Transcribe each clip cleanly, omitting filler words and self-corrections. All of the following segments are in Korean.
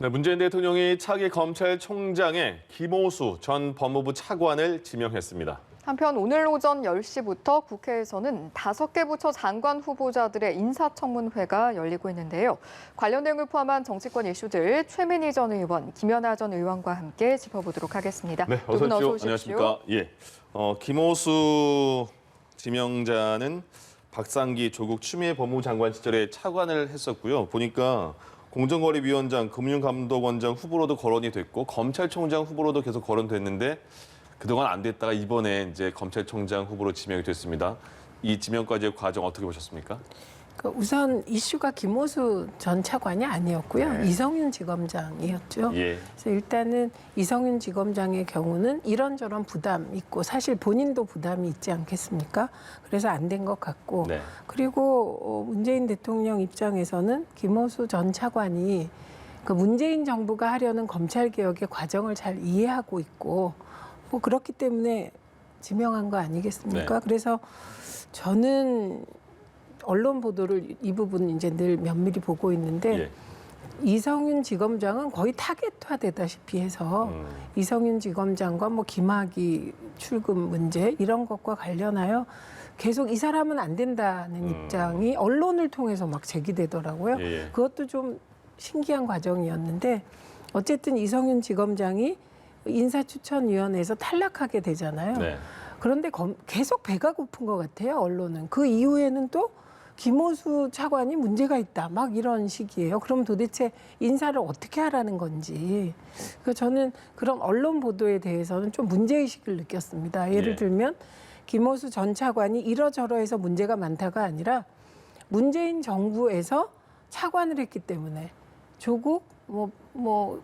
네, 문재인 대통령이 차기 검찰총장에 김오수 전 법무부 차관을 지명했습니다. 한편 오늘 오전 10시부터 국회에서는 5개 부처 장관 후보자들의 인사청문회가 열리고 있는데요. 관련 내용을 포함한 정치권 이슈들 최민희 전 의원, 김연아 전 의원과 함께 짚어보도록 하겠습니다. 네, 두 분 어서 오십시오. 안녕하십니까. 예, 김오수 지명자는 박상기 조국 추미애 법무부 장관 시절에 차관을 했었고요. 보니까 공정거래위원장, 금융감독원장 후보로도 거론이 됐고 검찰총장 후보로도 계속 거론됐는데 그동안 안 됐다가 이번에 이제 검찰총장 후보로 지명이 됐습니다. 이 지명까지의 과정 어떻게 보셨습니까? 우선 이슈가 김오수 전 차관이 아니었고요. 네. 이성윤 지검장이었죠. 예. 그래서 일단은 이성윤 지검장의 경우는 이런저런 부담 있고 사실 본인도 부담이 있지 않겠습니까? 그래서 안 된 것 같고 네. 그리고 문재인 대통령 입장에서는 김오수 전 차관이 그 문재인 정부가 하려는 검찰개혁의 과정을 잘 이해하고 있고 뭐 그렇기 때문에 지명한 거 아니겠습니까? 네. 그래서 저는 언론 보도를 이 부분 이제 늘 면밀히 보고 있는데 예. 이성윤 지검장은 거의 타겟화되다시피 해서 이성윤 지검장과 뭐 김학의 출금 문제 이런 것과 관련하여 계속 이 사람은 안 된다는 입장이 언론을 통해서 막 제기되더라고요. 예. 그것도 좀 신기한 과정이었는데 어쨌든 이성윤 지검장이 인사추천위원회에서 탈락하게 되잖아요. 네. 그런데 계속 배가 고픈 것 같아요, 언론은. 그 이후에는 또 김오수 차관이 문제가 있다, 막 이런 식이에요. 그럼 도대체 인사를 어떻게 하라는 건지. 그래서 저는 그런 언론 보도에 대해서는 좀 문제의식을 느꼈습니다. 예를 예. 들면 김오수 전 차관이 이러저러해서 문제가 많다가 아니라 문재인 정부에서 차관을 했기 때문에 조국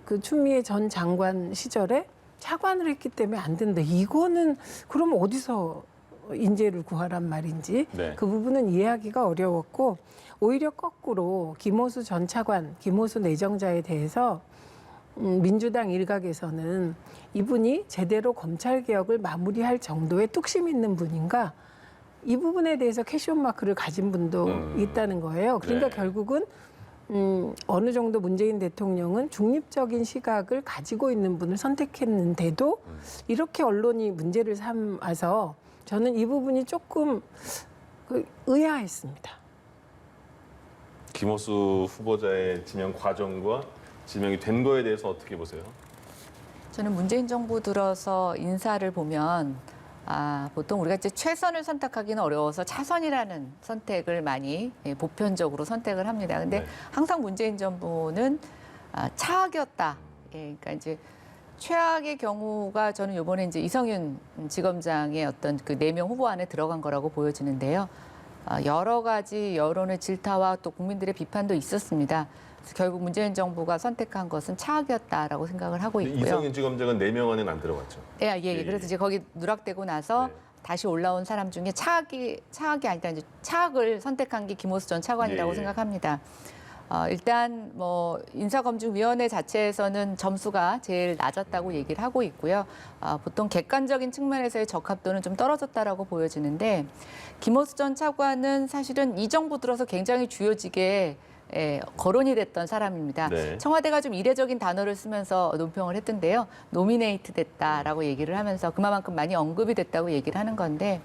그 추미애 전 장관 시절에 차관을 했기 때문에 안 된다. 이거는 그럼 어디서 인재를 구하란 말인지 네. 그 부분은 이해하기가 어려웠고 오히려 거꾸로 김오수 전 차관, 김오수 내정자에 대해서 민주당 일각에서는 이분이 제대로 검찰개혁을 마무리할 정도의 뚝심 있는 분인가 이 부분에 대해서 캐션 마크를 가진 분도 있다는 거예요. 그러니까 네. 결국은 어느 정도 문재인 대통령은 중립적인 시각을 가지고 있는 분을 선택했는데도 이렇게 언론이 문제를 삼아서 저는 이 부분이 조금 의아했습니다. 김오수 후보자의 지명 과정과 지명이 된 거에 대해서 어떻게 보세요? 저는 문재인 정부 들어서 인사를 보면 보통 우리가 이제 최선을 선택하기는 어려워서 차선이라는 선택을 많이 보편적으로 선택을 합니다. 근데 네. 항상 문재인 정부는 차악이었다. 그러니까 이제 최악의 경우가 저는 이번에 이제 이성윤 지검장의 어떤 그 4명 후보 안에 들어간 거라고 보여지는데요. 여러 가지 여론의 질타와 또 국민들의 비판도 있었습니다. 그래서 결국 문재인 정부가 선택한 것은 차악이었다라고 생각을 하고 있고요. 이성윤 지검장은 4명 안에는 안 들어갔죠. 예. 그래서 이제 거기 누락되고 나서 네. 다시 올라온 사람 중에 차악이 아니다. 이제 차악을 선택한 게 김오수 전 차관이라고 예. 생각합니다. 일단 뭐 인사검증위원회 자체에서는 점수가 제일 낮았다고 얘기를 하고 있고요. 보통 객관적인 측면에서의 적합도는 좀 떨어졌다라고 보여지는데 김오수 전 차관은 사실은 이 정부 들어서 굉장히 주요직에 거론이 됐던 사람입니다. 네. 청와대가 좀 이례적인 단어를 쓰면서 논평을 했던데요. 노미네이트 됐다라고 얘기를 하면서 그만큼 많이 언급이 됐다고 얘기를 하는 건데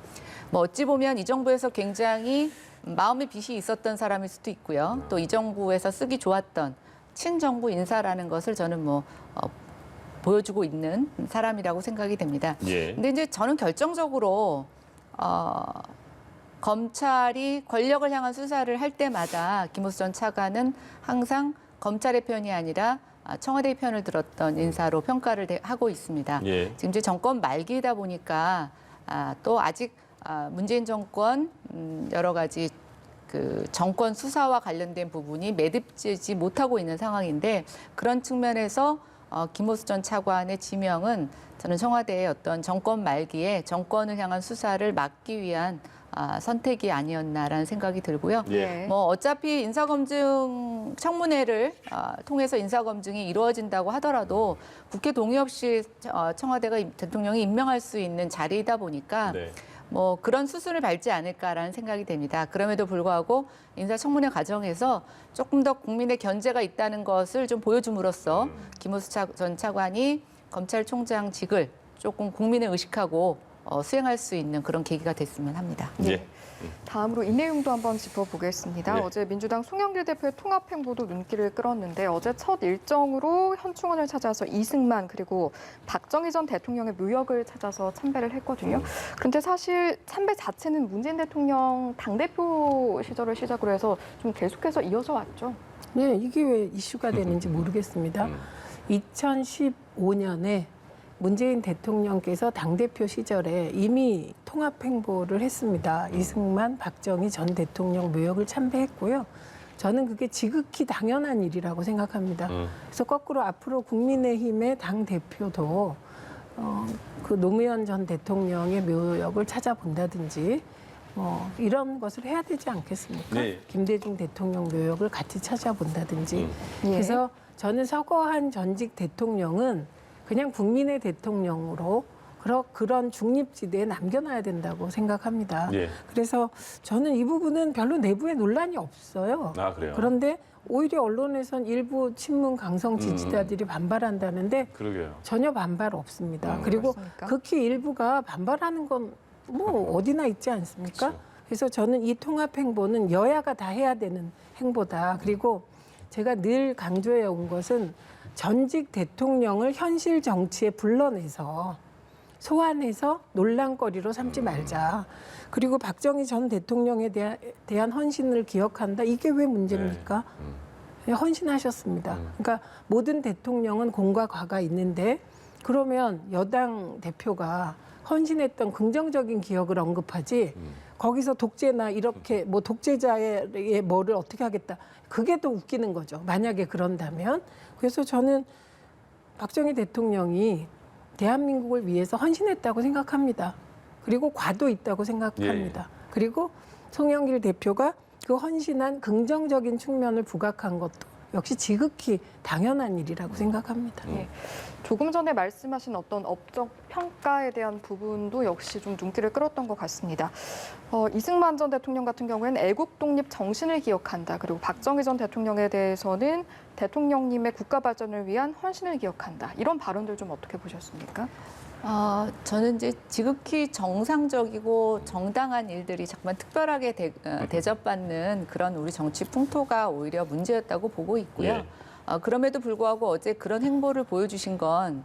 뭐 어찌 보면 이 정부에서 굉장히 마음의 빚이 있었던 사람일 수도 있고요. 또 이 정부에서 쓰기 좋았던 친정부 인사라는 것을 저는 보여주고 있는 사람이라고 생각이 됩니다. 예. 근데 이제 저는 결정적으로 검찰이 권력을 향한 수사를 할 때마다 김오수 전 차관은 항상 검찰의 편이 아니라 청와대의 편을 들었던 인사로 평가를 하고 있습니다. 예. 지금 이제 정권 말기이다 보니까 또 아직 문재인 정권 여러 가지 그 정권 수사와 관련된 부분이 매듭지지 못하고 있는 상황인데 그런 측면에서 김오수 전 차관의 지명은 저는 청와대의 어떤 정권 말기에 정권을 향한 수사를 막기 위한 선택이 아니었나라는 생각이 들고요. 예. 뭐 어차피 인사검증 청문회를 통해서 인사검증이 이루어진다고 하더라도 국회 동의 없이 청와대가 대통령이 임명할 수 있는 자리이다 보니까 네. 뭐 그런 수순을 밟지 않을까라는 생각이 됩니다. 그럼에도 불구하고 인사청문회 과정에서 조금 더 국민의 견제가 있다는 것을 좀 보여줌으로써 김호수 전 차관이 검찰총장직을 조금 국민을 의식하고 수행할 수 있는 그런 계기가 됐으면 합니다. 예. 다음으로 이 내용도 한번 짚어보겠습니다. 네. 어제 민주당 송영길 대표의 통합행보도 눈길을 끌었는데 어제 첫 일정으로 현충원을 찾아서 이승만 그리고 박정희 전 대통령의 묘역을 찾아서 참배를 했거든요. 그런데 사실 참배 자체는 문재인 대통령 당대표 시절을 시작으로 해서 좀 계속해서 이어져 왔죠. 네, 이게 왜 이슈가 되는지 모르겠습니다. 2015년에 문재인 대통령께서 당대표 시절에 이미 통합행보를 했습니다. 이승만, 박정희 전 대통령 묘역을 참배했고요. 저는 그게 지극히 당연한 일이라고 생각합니다. 그래서 거꾸로 앞으로 국민의힘의 당대표도 그 노무현 전 대통령의 묘역을 찾아본다든지 이런 것을 해야 되지 않겠습니까? 네. 김대중 대통령 묘역을 같이 찾아본다든지. 예. 그래서 저는 서거한 전직 대통령은 그냥 국민의 대통령으로 그런 중립지대에 남겨놔야 된다고 생각합니다. 예. 그래서 저는 이 부분은 별로 내부에 논란이 없어요. 아, 그래요? 그런데 오히려 언론에선 일부 친문 강성 지지자들이 반발한다는데 그러게요. 전혀 반발 없습니다. 그리고 그렇습니까? 극히 일부가 반발하는 건 뭐 어디나 있지 않습니까? 그렇죠. 그래서 저는 이 통합 행보는 여야가 다 해야 되는 행보다. 그리고 제가 늘 강조해 온 것은 전직 대통령을 현실 정치에 불러내서 소환해서 논란거리로 삼지 말자. 그리고 박정희 전 대통령에 대한 헌신을 기억한다. 이게 왜 문제입니까? 헌신하셨습니다. 그러니까 모든 대통령은 공과 과가 있는데 그러면 여당 대표가 헌신했던 긍정적인 기억을 언급하지 거기서 독재나 이렇게 뭐 독재자의 뭐를 어떻게 하겠다. 그게 더 웃기는 거죠. 만약에 그런다면. 그래서 저는 박정희 대통령이 대한민국을 위해서 헌신했다고 생각합니다. 그리고 과도 있다고 생각합니다. 그리고 송영길 대표가 그 헌신한 긍정적인 측면을 부각한 것도 역시 지극히 당연한 일이라고 생각합니다. 예. 조금 전에 말씀하신 어떤 업적 평가에 대한 부분도 역시 좀 눈길을 끌었던 것 같습니다. 이승만 전 대통령 같은 경우에는 애국 독립 정신을 기억한다. 그리고 박정희 전 대통령에 대해서는 대통령님의 국가 발전을 위한 헌신을 기억한다. 이런 발언들 좀 어떻게 보셨습니까? 저는 이제 지극히 정상적이고 정당한 일들이 정말 특별하게 대접받는 그런 우리 정치 풍토가 오히려 문제였다고 보고 있고요. 예. 그럼에도 불구하고 어제 그런 행보를 보여주신 건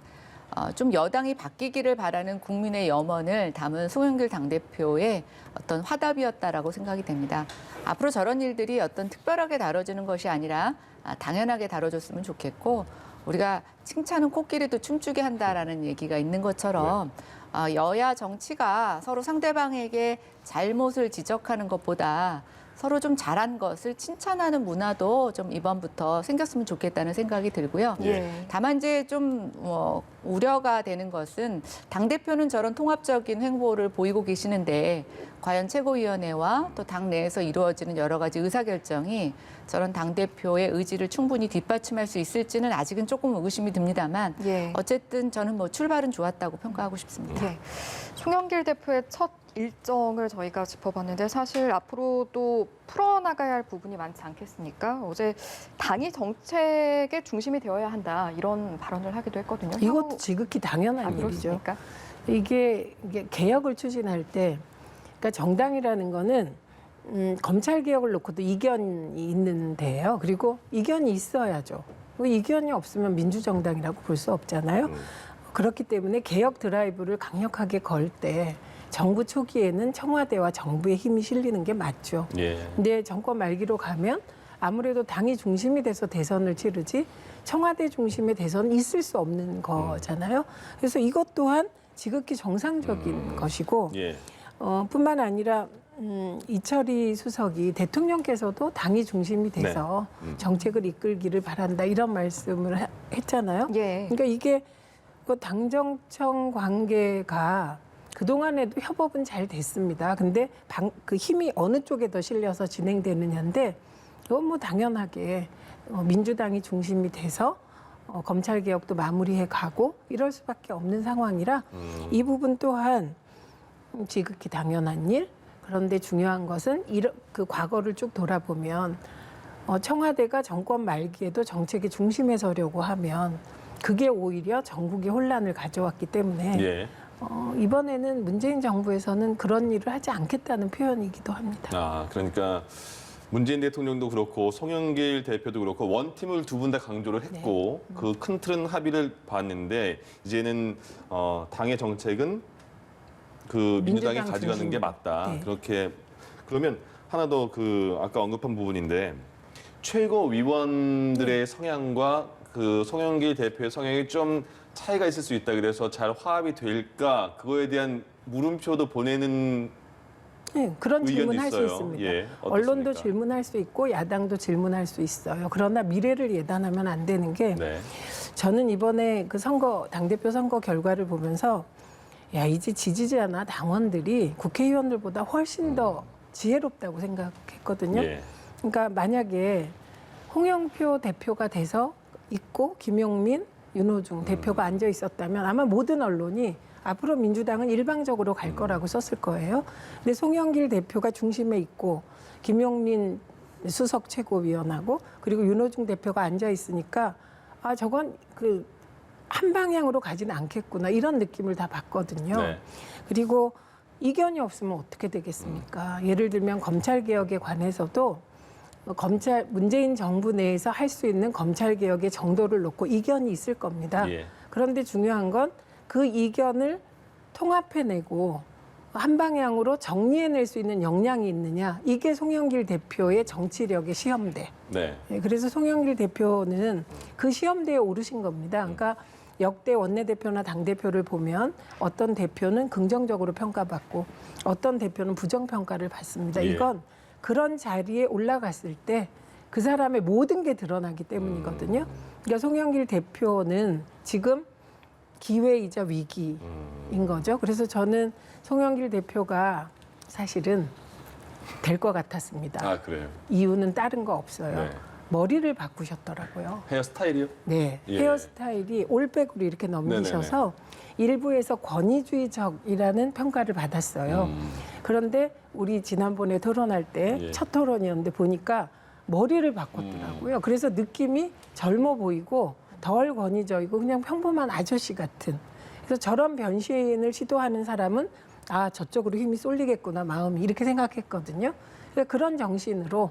좀 여당이 바뀌기를 바라는 국민의 염원을 담은 송영길 당대표의 어떤 화답이었다라고 생각이 됩니다. 앞으로 저런 일들이 어떤 특별하게 다뤄지는 것이 아니라 당연하게 다뤄졌으면 좋겠고 우리가 칭찬은 코끼리도 춤추게 한다라는 얘기가 있는 것처럼 여야 정치가 서로 상대방에게 잘못을 지적하는 것보다 서로 좀 잘한 것을 칭찬하는 문화도 좀 이번부터 생겼으면 좋겠다는 생각이 들고요. 예. 다만 이제 좀 우려가 되는 것은 당대표는 저런 통합적인 행보를 보이고 계시는데 과연 최고위원회와 또 당 내에서 이루어지는 여러 가지 의사결정이 저런 당대표의 의지를 충분히 뒷받침할 수 있을지는 아직은 조금 의심이 듭니다만 예. 어쨌든 저는 뭐 출발은 좋았다고 평가하고 싶습니다. 예. 송영길 대표의 첫 일정을 저희가 짚어봤는데 사실 앞으로도 풀어나가야 할 부분이 많지 않겠습니까? 어제 당이 정책의 중심이 되어야 한다 이런 발언을 하기도 했거든요. 이것도 지극히 당연한 일이죠. 그렇습니까? 이게 개혁을 추진할 때, 그러니까 정당이라는 거는 검찰 개혁을 놓고도 이견이 있는데요. 그리고 이견이 있어야죠. 이견이 없으면 민주정당이라고 볼 수 없잖아요. 그렇기 때문에 개혁 드라이브를 강력하게 걸 때 정부 초기에는 청와대와 정부의 힘이 실리는 게 맞죠. 예. 근데 정권 말기로 가면 아무래도 당이 중심이 돼서 대선을 치르지 청와대 중심의 대선은 있을 수 없는 거잖아요. 그래서 이것 또한 지극히 정상적인 것이고 예. 뿐만 아니라 이철희 수석이 대통령께서도 당이 중심이 돼서 정책을 이끌기를 바란다 이런 말씀을 했잖아요. 예. 그러니까 이게 그 당정청 관계가 그동안에도 협업은 잘 됐습니다. 근데 그 힘이 어느 쪽에 더 실려서 진행되느냐인데 이건 뭐 당연하게 민주당이 중심이 돼서 검찰 개혁도 마무리해 가고 이럴 수밖에 없는 상황이라 이 부분 또한 지극히 당연한 일. 그런데 중요한 것은 그 과거를 쭉 돌아보면 청와대가 정권 말기에도 정책의 중심에 서려고 하면 그게 오히려 전국에 혼란을 가져왔기 때문에 예. 이번에는 문재인 정부에서는 그런 일을 하지 않겠다는 표현이기도 합니다. 아, 그러니까 문재인 대통령도 그렇고 송영길 대표도 그렇고 원팀을 두 분 다 강조를 했고 그 큰 틀은 합의를 봤는데 이제는 당의 정책은 그 민주당이 민주당 가져가는 게 중심으로. 맞다. 네. 그렇게 그러면 하나 더 그 아까 언급한 부분인데 최고위원들의 성향과 그 송영길 대표의 성향이 좀 차이가 있을 수 있다. 그래서 잘 화합이 될까? 그거에 대한 물음표도 보내는 네, 그런 의견도 질문할 수 있어요. 있습니다. 예, 언론도 어떻습니까? 질문할 수 있고 야당도 질문할 수 있어요. 그러나 미래를 예단하면 안 되는 게 네. 저는 이번에 그 당대표 선거 결과를 보면서 야, 이제 지지자나 당원들이 국회의원들보다 훨씬 더 지혜롭다고 생각했거든요. 예. 그러니까 만약에 홍영표 대표가 돼서 있고 김용민, 윤호중 대표가 앉아 있었다면 아마 모든 언론이 앞으로 민주당은 일방적으로 갈 거라고 썼을 거예요. 근데 송영길 대표가 중심에 있고 김용민 수석 최고위원하고 그리고 윤호중 대표가 앉아 있으니까 아 저건 그 한 방향으로 가지는 않겠구나 이런 느낌을 다 받거든요. 네. 그리고 이견이 없으면 어떻게 되겠습니까? 예를 들면 검찰 개혁에 관해서도 문재인 정부 내에서 할 수 있는 검찰 개혁의 정도를 놓고 이견이 있을 겁니다. 예. 그런데 중요한 건 그 이견을 통합해내고 한 방향으로 정리해낼 수 있는 역량이 있느냐. 이게 송영길 대표의 정치력의 시험대. 네. 예, 그래서 송영길 대표는 그 시험대에 오르신 겁니다. 그러니까 역대 원내대표나 당대표를 보면 어떤 대표는 긍정적으로 평가받고 어떤 대표는 부정평가를 받습니다. 예. 이건 그런 자리에 올라갔을 때 그 사람의 모든 게 드러나기 때문이거든요. 그러니까 송영길 대표는 지금 기회이자 위기인 거죠. 그래서 저는 송영길 대표가 사실은 될 것 같았습니다. 아, 그래요. 이유는 다른 거 없어요. 네. 머리를 바꾸셨더라고요. 헤어스타일이요? 네, 예. 헤어스타일이 올백으로 이렇게 넘기셔서 일부에서 권위주의적이라는 평가를 받았어요. 그런데 우리 지난번에 토론할 때 예. 첫 토론이었는데 보니까 머리를 바꿨더라고요. 그래서 느낌이 젊어 보이고 덜 권위적이고 그냥 평범한 아저씨 같은. 그래서 저런 변신을 시도하는 사람은 아 저쪽으로 힘이 쏠리겠구나 마음이 이렇게 생각했거든요. 그래서 그런 정신으로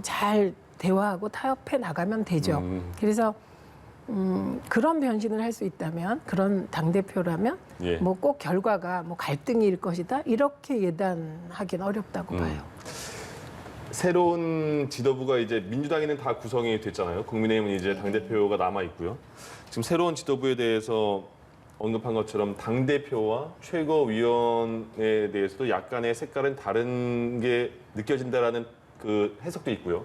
잘 대화하고 타협해 나가면 되죠. 그래서 그런 변신을 할 수 있다면 그런 당대표라면 예. 뭐 꼭 결과가 뭐 갈등일 것이다 이렇게 예단하기는 어렵다고 봐요. 새로운 지도부가 이제 민주당에는 다 구성이 됐잖아요. 국민의힘은 이제 당대표가 남아 있고요. 지금 새로운 지도부에 대해서 언급한 것처럼 당대표와 최고위원에 대해서도 약간의 색깔은 다른 게 느껴진다라는 그 해석도 있고요.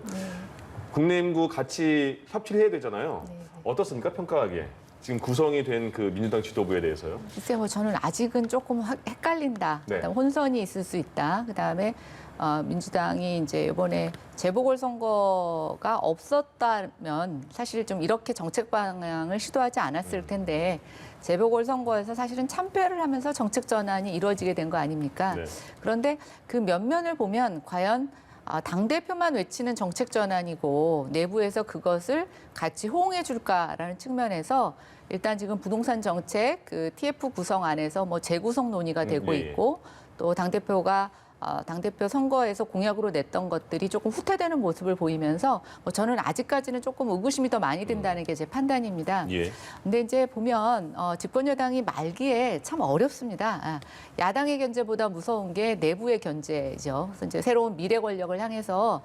국내임구 같이 협치를 해야 되잖아요. 어떻습니까? 평가하기에. 지금 구성이 된 그 민주당 지도부에 대해서요. 글쎄 뭐 저는 아직은 조금 헷갈린다. 네. 그다음에 혼선이 있을 수 있다. 그다음에 민주당이 이제 이번에 재보궐선거가 없었다면 사실 좀 이렇게 정책 방향을 시도하지 않았을 텐데 재보궐선거에서 사실은 참패를 하면서 정책 전환이 이루어지게 된 거 아닙니까? 네. 그런데 그 면면을 보면 과연 당대표만 외치는 정책 전환이고 내부에서 그것을 같이 호응해 줄까라는 측면에서 일단 지금 부동산 정책 그 TF 구성 안에서 뭐 재구성 논의가 되고 예. 있고 또 당대표가 당대표 선거에서 공약으로 냈던 것들이 조금 후퇴되는 모습을 보이면서 뭐 저는 아직까지는 조금 의구심이 더 많이 든다는 게 제 판단입니다. 예. 근데 이제 보면 집권 여당이 말기에 참 어렵습니다. 야당의 견제보다 무서운 게 내부의 견제죠. 그래서 이제 새로운 미래 권력을 향해서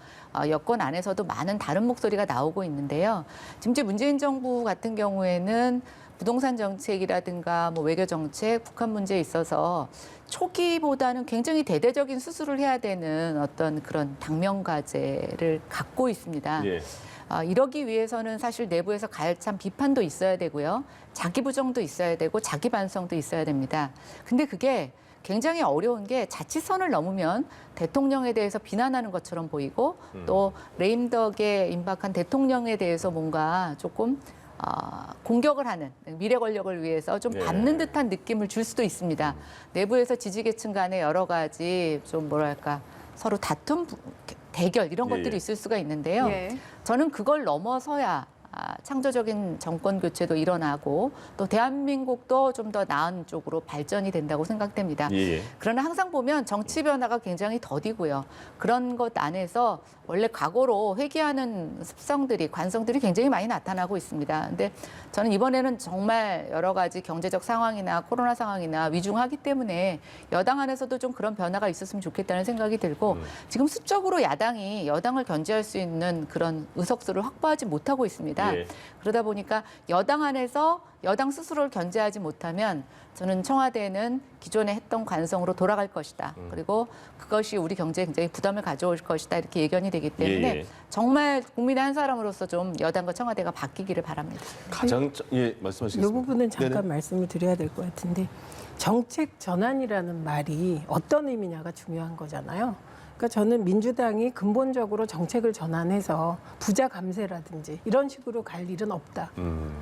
여권 안에서도 많은 다른 목소리가 나오고 있는데요. 지금 이제 문재인 정부 같은 경우에는 부동산 정책이라든가 뭐 외교 정책, 북한 문제에 있어서 초기보다는 굉장히 대대적인 수술을 해야 되는 어떤 그런 당면 과제를 갖고 있습니다. 예. 이러기 위해서는 사실 내부에서 가열찬 비판도 있어야 되고요. 자기 부정도 있어야 되고 자기 반성도 있어야 됩니다. 근데 그게 굉장히 어려운 게 자치선을 넘으면 대통령에 대해서 비난하는 것처럼 보이고 또 레임덕에 임박한 대통령에 대해서 뭔가 조금 공격을 하는 미래 권력을 위해서 좀 예. 받는 듯한 느낌을 줄 수도 있습니다. 내부에서 지지계층 간에 여러 가지 좀 뭐랄까 서로 다툼, 대결 이런 예, 것들이 예. 있을 수가 있는데요. 예. 저는 그걸 넘어서야 창조적인 정권 교체도 일어나고 또 대한민국도 좀 더 나은 쪽으로 발전이 된다고 생각됩니다. 예. 그러나 항상 보면 정치 변화가 굉장히 더디고요. 그런 것 안에서 원래 과거로 회귀하는 습성들이, 관성들이 굉장히 많이 나타나고 있습니다. 근데 저는 이번에는 정말 여러 가지 경제적 상황이나 코로나 상황이나 위중하기 때문에 여당 안에서도 좀 그런 변화가 있었으면 좋겠다는 생각이 들고 지금 수적으로 야당이 여당을 견제할 수 있는 그런 의석수를 확보하지 못하고 있습니다. 예. 그러다 보니까 여당 안에서 여당 스스로를 견제하지 못하면 저는 청와대는 기존에 했던 관성으로 돌아갈 것이다. 그리고 그것이 우리 경제에 굉장히 부담을 가져올 것이다. 이렇게 예견이 되기 때문에 예, 예. 정말 국민의 한 사람으로서 좀 여당과 청와대가 바뀌기를 바랍니다. 말씀하시겠습니다. 이 부분은 잠깐 네네. 말씀을 드려야 될 것 같은데 정책 전환이라는 말이 어떤 의미냐가 중요한 거잖아요. 그러니까 저는 민주당이 근본적으로 정책을 전환해서 부자 감세라든지 이런 식으로 갈 일은 없다.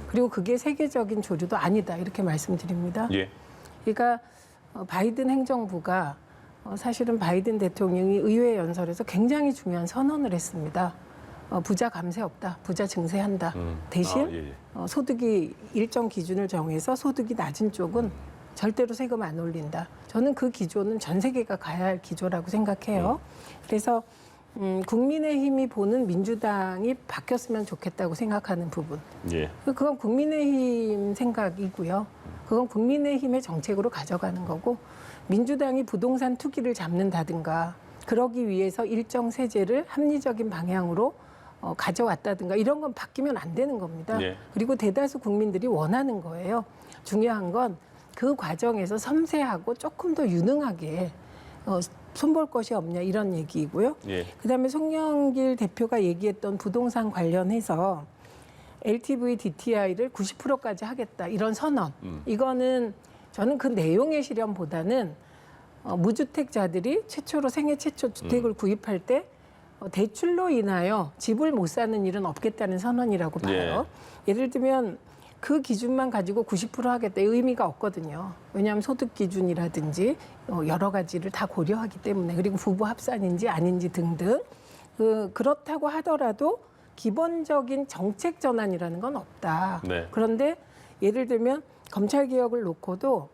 그리고 그게 세계적인 조류도 아니다. 이렇게 말씀드립니다. 예. 그러니까 바이든 행정부가 사실은 바이든 대통령이 의회 연설에서 굉장히 중요한 선언을 했습니다. 부자 감세 없다. 부자 증세한다. 대신 예, 예. 소득이 일정 기준을 정해서 소득이 낮은 쪽은 절대로 세금 안 올린다. 저는 그 기조는 전 세계가 가야 할 기조라고 생각해요. 그래서 국민의힘이 보는 민주당이 바뀌었으면 좋겠다고 생각하는 부분. 예. 그건 국민의힘 생각이고요. 그건 국민의힘의 정책으로 가져가는 거고 민주당이 부동산 투기를 잡는다든가 그러기 위해서 일정 세제를 합리적인 방향으로 가져왔다든가 이런 건 바뀌면 안 되는 겁니다. 예. 그리고 대다수 국민들이 원하는 거예요. 중요한 건 그 과정에서 섬세하고 조금 더 유능하게 손볼 것이 없냐 이런 얘기이고요. 예. 그다음에 송영길 대표가 얘기했던 부동산 관련해서 LTV DTI를 90%까지 하겠다 이런 선언. 이거는 저는 그 내용의 실현보다는 무주택자들이 최초로 생애 최초 주택을 구입할 때 대출로 인하여 집을 못 사는 일은 없겠다는 선언이라고 봐요. 예를 들면 그 기준만 가지고 90% 하겠다 의미가 없거든요. 왜냐하면 소득 기준이라든지 여러 가지를 다 고려하기 때문에 그리고 부부 합산인지 아닌지 등등 그렇다고 하더라도 기본적인 정책 전환이라는 건 없다. 네. 그런데 예를 들면 검찰 개혁을 놓고도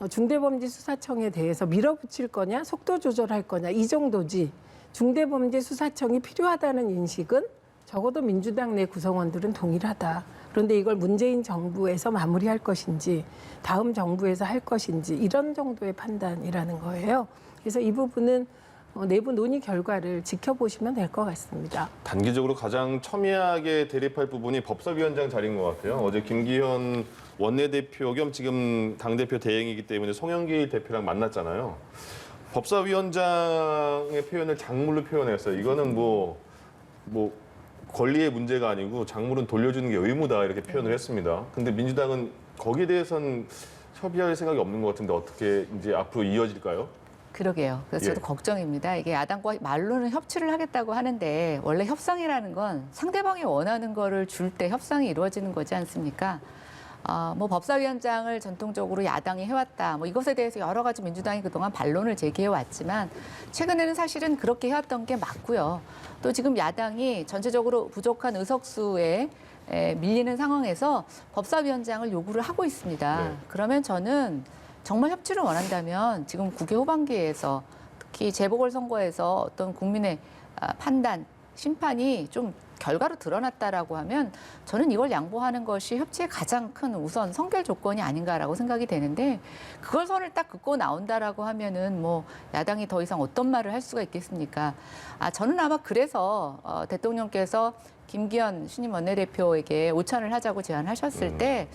중대범죄수사청에 대해서 밀어붙일 거냐 속도 조절할 거냐 이 정도지 중대범죄수사청이 필요하다는 인식은 적어도 민주당 내 구성원들은 동일하다. 그런데 이걸 문재인 정부에서 마무리할 것인지 다음 정부에서 할 것인지 이런 정도의 판단이라는 거예요. 그래서 이 부분은 내부 논의 결과를 지켜보시면 될 것 같습니다. 단기적으로 가장 첨예하게 대립할 부분이 법사위원장 자리인 것 같아요. 어제 김기현 원내대표 겸 지금 당대표 대행이기 때문에 송영길 대표랑 만났잖아요. 법사위원장의 표현을 작물로 표현했어요. 이거는 뭐 권리의 문제가 아니고 작물은 돌려주는 게 의무다 이렇게 표현을 했습니다. 근데 민주당은 거기에 대해서는 협의할 생각이 없는 것 같은데 어떻게 이제 앞으로 이어질까요? 그러게요. 그래서 예. 저도 걱정입니다. 이게 야당과 말로는 협치를 하겠다고 하는데 원래 협상이라는 건 상대방이 원하는 거를 줄 때 협상이 이루어지는 거지 않습니까? 뭐 법사위원장을 전통적으로 야당이 해왔다. 뭐 이것에 대해서 여러 가지 민주당이 그동안 반론을 제기해 왔지만 최근에는 사실은 그렇게 해왔던 게 맞고요. 또 지금 야당이 전체적으로 부족한 의석수에 밀리는 상황에서 법사위원장을 요구를 하고 있습니다. 네. 그러면 저는 정말 협치를 원한다면 지금 국회 후반기에서 특히 재보궐선거에서 어떤 국민의 판단, 심판이 좀 결과로 드러났다라고 하면 저는 이걸 양보하는 것이 협치의 가장 큰 우선 선결 조건이 아닌가라고 생각이 되는데 그걸 선을 딱 긋고 나온다라고 하면은 뭐 야당이 더 이상 어떤 말을 할 수가 있겠습니까? 저는 아마 그래서 대통령께서 김기현 신임 원내대표에게 오찬을 하자고 제안하셨을 때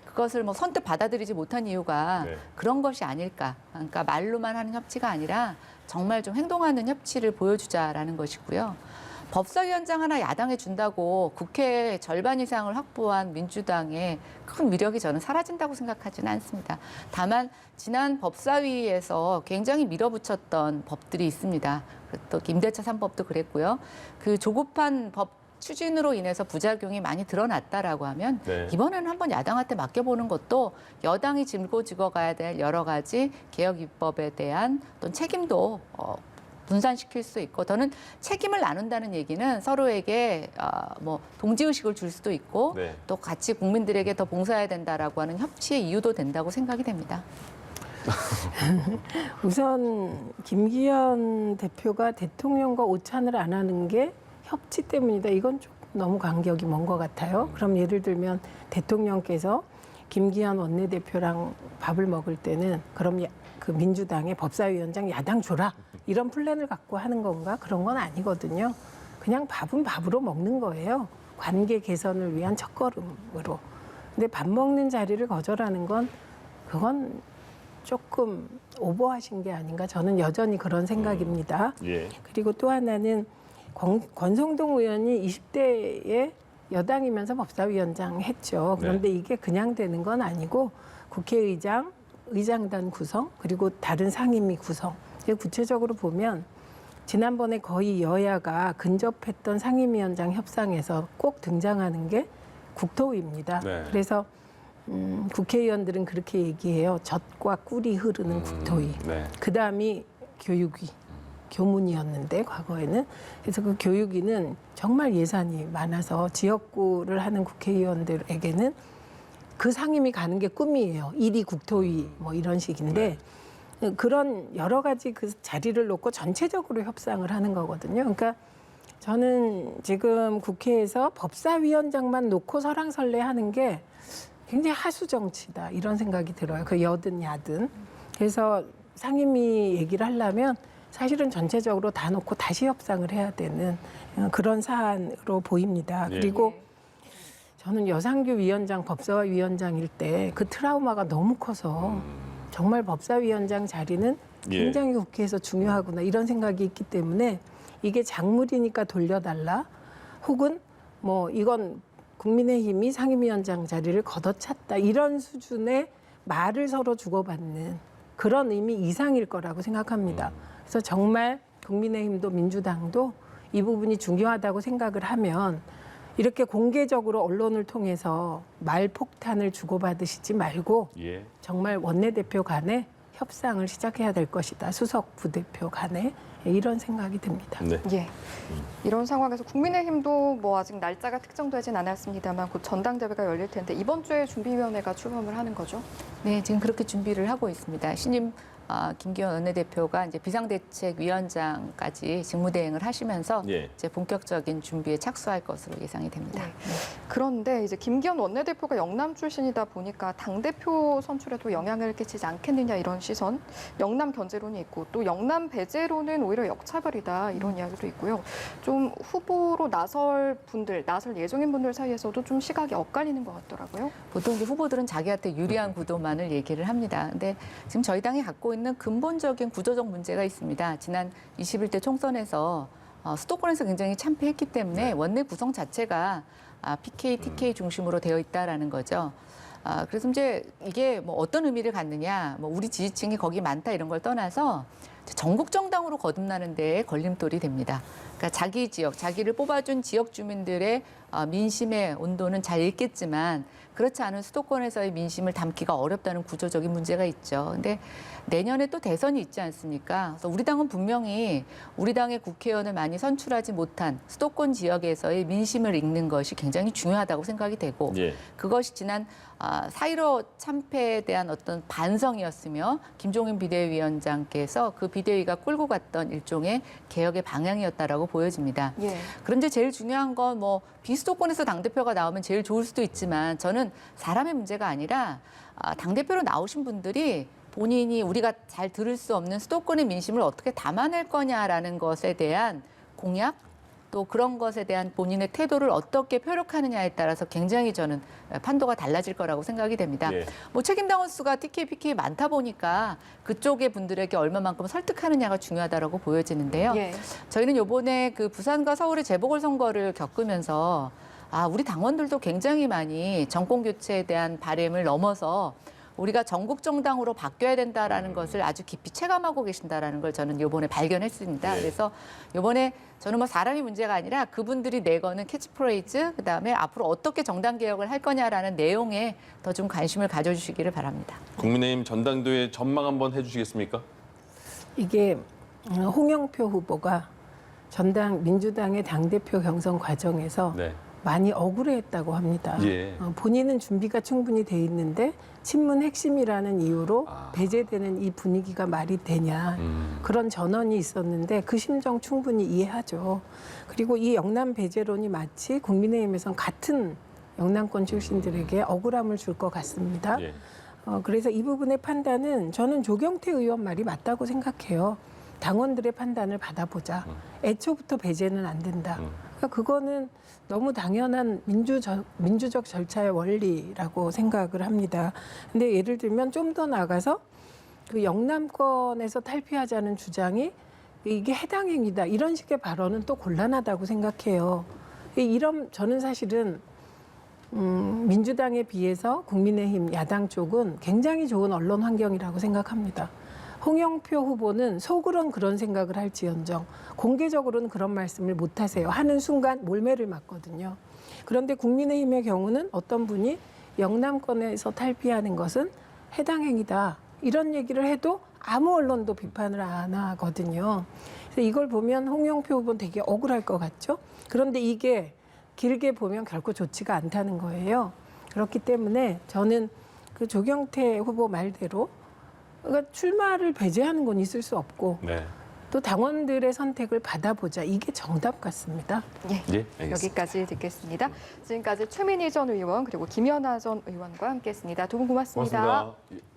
그것을 뭐 선뜻 받아들이지 못한 이유가 네. 그런 것이 아닐까. 그러니까 말로만 하는 협치가 아니라 정말 좀 행동하는 협치를 보여주자라는 것이고요. 법사위원장 하나 야당에 준다고 국회 절반 이상을 확보한 민주당의 큰 위력이 저는 사라진다고 생각하지는 않습니다. 다만 지난 법사위에서 굉장히 밀어붙였던 법들이 있습니다. 또 임대차 3법도 그랬고요. 그 조급한 법 추진으로 인해서 부작용이 많이 드러났다라고 하면 네. 이번에는 한번 야당한테 맡겨보는 것도 여당이 짊고 가야 될 여러 가지 개혁 입법에 대한 어떤 책임도 분산시킬 수 있고, 저는 책임을 나눈다는 얘기는 서로에게 뭐 동지의식을 줄 수도 있고 네. 또 같이 국민들에게 더 봉사해야 된다라고 하는 협치의 이유도 된다고 생각이 됩니다. 우선 김기현 대표가 대통령과 오찬을 안 하는 게 협치 때문이다. 이건 조금 너무 간격이 먼 것 같아요. 그럼 예를 들면 대통령께서 김기현 원내대표랑 밥을 먹을 때는 그럼 그 민주당의 법사위원장 야당 줘라. 이런 플랜을 갖고 하는 건가? 그런 건 아니거든요. 그냥 밥은 밥으로 먹는 거예요. 관계 개선을 위한 첫걸음으로. 근데 밥 먹는 자리를 거절하는 건 그건 조금 오버하신 게 아닌가. 저는 여전히 그런 생각입니다. 예. 그리고 또 하나는 권성동 의원이 20대에 여당이면서 법사위원장 했죠. 그런데 이게 그냥 되는 건 아니고 국회의장, 의장단 구성, 그리고 다른 상임위 구성. 구체적으로 보면 지난번에 거의 여야가 근접했던 상임위원장 협상에서 꼭 등장하는 게 국토위입니다. 네. 그래서 국회의원들은 그렇게 얘기해요. 젖과 꿀이 흐르는 국토위. 네. 그다음이 교육위. 교문이었는데 과거에는. 그래서 그 교육위는 정말 예산이 많아서 지역구를 하는 국회의원들에게는 그 상임위 가는 게 꿈이에요. 1위 국토위 뭐 이런 식인데 그런 여러 가지 그 자리를 놓고 전체적으로 협상을 하는 거거든요. 그러니까 저는 지금 국회에서 법사위원장만 놓고 설왕설래 하는 게 굉장히 하수 정치다 이런 생각이 들어요. 그 여든 야든. 그래서 상임위 얘기를 하려면 사실은 전체적으로 다 놓고 다시 협상을 해야 되는 그런 사안으로 보입니다. 예. 그리고 저는 여상규 위원장 법사위원장일 때 그 트라우마가 너무 커서 정말 법사위원장 자리는 굉장히 국회에서 중요하구나 이런 생각이 있기 때문에 이게 작물이니까 돌려달라 혹은 뭐 이건 국민의힘이 상임위원장 자리를 걷어찼다 이런 수준의 말을 서로 주고받는 그런 의미 이상일 거라고 생각합니다. 그래서 정말 국민의힘도 민주당도 이 부분이 중요하다고 생각을 하면 이렇게 공개적으로 언론을 통해서 말폭탄을 주고받으시지 말고 예. 정말 원내대표 간에 협상을 시작해야 될 것이다. 수석 부대표 간에 이런 생각이 듭니다. 네. 예. 이런 상황에서 국민의힘도 뭐 아직 날짜가 특정되진 않았습니다만 곧 전당대회가 열릴 텐데 이번 주에 준비위원회가 출범을 하는 거죠? 네, 지금 그렇게 준비를 하고 있습니다. 신임 김기현 원내대표가 이제 비상대책위원장까지 직무대행을 하시면서 예. 이제 본격적인 준비에 착수할 것으로 예상이 됩니다. 네. 그런데 이제 김기현 원내대표가 영남 출신이다 보니까 당대표 선출에도 영향을 끼치지 않겠느냐 이런 시선, 영남 견제론이 있고 또 영남 배제론은 오히려 역차별이다 이런 이야기도 있고요. 좀 후보로 나설 예정인 분들 사이에서도 좀 시각이 엇갈리는 것 같더라고요. 보통 이제 후보들은 자기한테 유리한 구도만을 얘기를 합니다. 근데 지금 저희 당이 갖고 있는 근본적인 구조적 문제가 있습니다. 지난 21대 총선에서 수도권에서 굉장히 참패했기 때문에 원내 구성 자체가 PK, TK 중심으로 되어 있다라는 거죠. 그래서 이제 이게 뭐 어떤 의미를 갖느냐, 뭐 우리 지지층이 거기 많다 이런 걸 떠나서 전국 정당으로 거듭나는 데에 걸림돌이 됩니다. 그러니까 자기 지역, 자기를 뽑아준 지역 주민들의 민심의 온도는 잘 읽겠지만 그렇지 않은 수도권에서의 민심을 담기가 어렵다는 구조적인 문제가 있죠. 근데 내년에 또 대선이 있지 않습니까? 그래서 우리 당은 분명히 우리 당의 국회의원을 많이 선출하지 못한 수도권 지역에서의 민심을 읽는 것이 굉장히 중요하다고 생각이 되고 예. 그것이 지난 4.15 참패에 대한 어떤 반성이었으며 김종인 비대위원장께서 그 비대위가 끌고 갔던 일종의 개혁의 방향이었다라고 보여집니다. 예. 그런데 제일 중요한 건 뭐 비수도권에서 당대표가 나오면 제일 좋을 수도 있지만 저는 사람의 문제가 아니라 당대표로 나오신 분들이 본인이 우리가 잘 들을 수 없는 수도권의 민심을 어떻게 담아낼 거냐라는 것에 대한 공약 또 그런 것에 대한 본인의 태도를 어떻게 표력하느냐에 따라서 굉장히 저는 판도가 달라질 거라고 생각이 됩니다. 예. 뭐 책임 당원 수가 TK, PK 많다 보니까 그쪽의 분들에게 얼마만큼 설득하느냐가 중요하다라고 보여지는데요. 예. 저희는 이번에 그 부산과 서울의 재보궐선거를 겪으면서 우리 당원들도 굉장히 많이 정권 교체에 대한 바람을 넘어서 우리가 전국 정당으로 바뀌어야 된다라는 것을 아주 깊이 체감하고 계신다라는 걸 저는 이번에 발견했습니다. 네. 그래서 이번에 저는 뭐 사람이 문제가 아니라 그분들이 내거는 캐치프레이즈, 그다음에 앞으로 어떻게 정당 개혁을 할 거냐라는 내용에 더 좀 관심을 가져주시기를 바랍니다. 국민의힘 전당대회 전망 한번 해주시겠습니까? 이게 홍영표 후보가 민주당의 당대표 경선 과정에서 네. 많이 억울해했다고 합니다. 예. 본인은 준비가 충분히 돼 있는데 친문 핵심이라는 이유로 배제되는 이 분위기가 말이 되냐. 그런 전언이 있었는데 그 심정 충분히 이해하죠. 그리고 이 영남 배제론이 마치 국민의힘에선 같은 영남권 출신들에게 억울함을 줄 것 같습니다. 예. 그래서 이 부분의 판단은 저는 조경태 의원 말이 맞다고 생각해요. 당원들의 판단을 받아보자. 애초부터 배제는 안 된다. 그러니까 그거는 너무 당연한 민주적 절차의 원리라고 생각을 합니다. 근데 예를 들면 좀 더 나가서 그 영남권에서 탈피하자는 주장이 이게 해당 행위다. 이런 식의 발언은 또 곤란하다고 생각해요. 저는 사실은 민주당에 비해서 국민의힘 야당 쪽은 굉장히 좋은 언론 환경이라고 생각합니다. 홍영표 후보는 속으론 그런 생각을 할지언정 공개적으로는 그런 말씀을 못 하세요. 하는 순간 몰매를 맞거든요. 그런데 국민의힘의 경우는 어떤 분이 영남권에서 탈피하는 것은 해당 행위다. 이런 얘기를 해도 아무 언론도 비판을 안 하거든요. 그래서 이걸 보면 홍영표 후보는 되게 억울할 것 같죠. 그런데 이게 길게 보면 결코 좋지가 않다는 거예요. 그렇기 때문에 저는 그 조경태 후보 말대로 그러니까 출마를 배제하는 건 있을 수 없고 네. 또 당원들의 선택을 받아보자. 이게 정답 같습니다. 예, 예, 알겠습니다. 여기까지 듣겠습니다. 지금까지 최민희 전 의원 그리고 김연아 전 의원과 함께했습니다. 두 분 고맙습니다. 고맙습니다.